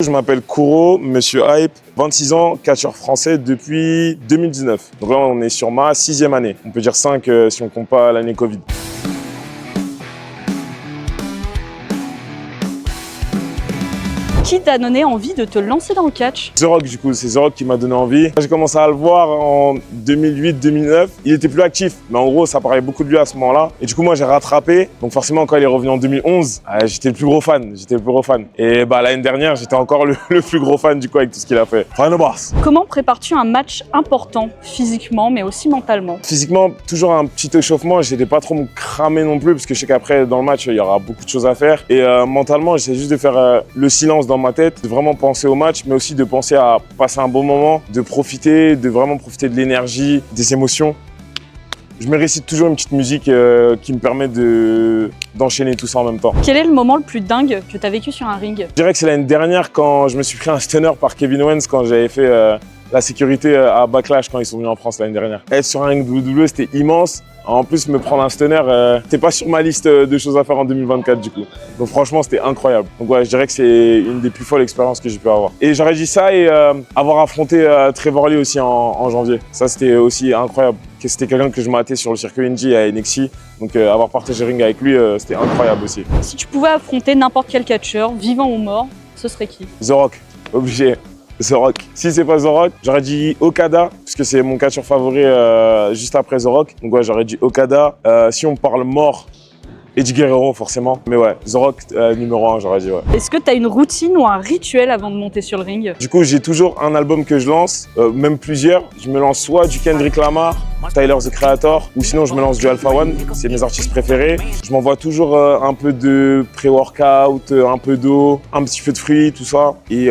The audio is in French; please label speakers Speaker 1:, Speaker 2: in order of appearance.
Speaker 1: je m'appelle Kouro, Monsieur Hype, 26 ans, catcheur français depuis 2019. Donc là, on est sur ma 6e année. On peut dire 5 si on compte pas l'année Covid.
Speaker 2: Qui t'a donné envie de te lancer dans le catch?
Speaker 1: The Rock, du coup, c'est The Rock qui m'a donné envie. J'ai commencé à le voir en 2008-2009. Il était plus actif, mais en gros, ça parlait beaucoup de lui à ce moment-là. Et du coup, moi, j'ai rattrapé. Donc forcément, quand il est revenu en 2011, j'étais le plus gros fan. Et l'année dernière, j'étais encore le plus gros fan, du coup, avec tout ce qu'il a fait. Final boss.
Speaker 2: Comment prépares-tu un match important, physiquement, mais aussi mentalement?
Speaker 1: Physiquement, toujours un petit échauffement. J'étais pas trop me cramer non plus, parce que je sais qu'après, dans le match, il y aura beaucoup de choses à faire. Et mentalement, j'essaie juste de faire le silence dans ma tête, de vraiment penser au match, mais aussi de penser à passer un bon moment, de vraiment profiter de l'énergie, des émotions. Je me récite toujours une petite musique qui me permet d'enchaîner tout ça en même temps.
Speaker 2: Quel est le moment le plus dingue que tu as vécu sur un ring?
Speaker 1: Je dirais que c'est l'année dernière quand je me suis pris un stunner par Kevin Owens quand j'avais fait la sécurité à Backlash quand ils sont venus en France l'année dernière. Être sur un ring WWE, c'était immense. En plus, me prendre un stunner, c'était pas sur ma liste de choses à faire en 2024 du coup. Donc franchement, c'était incroyable. Donc ouais, je dirais que c'est une des plus folles expériences que j'ai pu avoir. Et j'aurais dit ça et avoir affronté Trevor Lee aussi en janvier. Ça, c'était aussi incroyable. C'était quelqu'un que je matais sur le circuit NG à NXT. Donc avoir partagé ring avec lui, c'était incroyable aussi.
Speaker 2: Si tu pouvais affronter n'importe quel catcheur, vivant ou mort, ce serait qui?
Speaker 1: The Rock, obligé. The Rock. Si c'est pas The Rock, j'aurais dit Okada, puisque c'est mon catcheur favori juste après The Rock. Donc ouais, j'aurais dit Okada. Si on parle mort, Eddie Guerrero forcément. Mais ouais, The Rock numéro 1, j'aurais dit ouais.
Speaker 2: Est-ce que tu as une routine ou un rituel avant de monter sur le ring?
Speaker 1: Du coup, j'ai toujours un album que je lance, même plusieurs. Je me lance soit du Kendrick Lamar, Tyler the Creator, ou sinon je me lance du Alpha One, c'est mes artistes préférés. Je m'envoie toujours un peu de pré-workout, un peu d'eau, un petit peu de fruits, tout ça. Et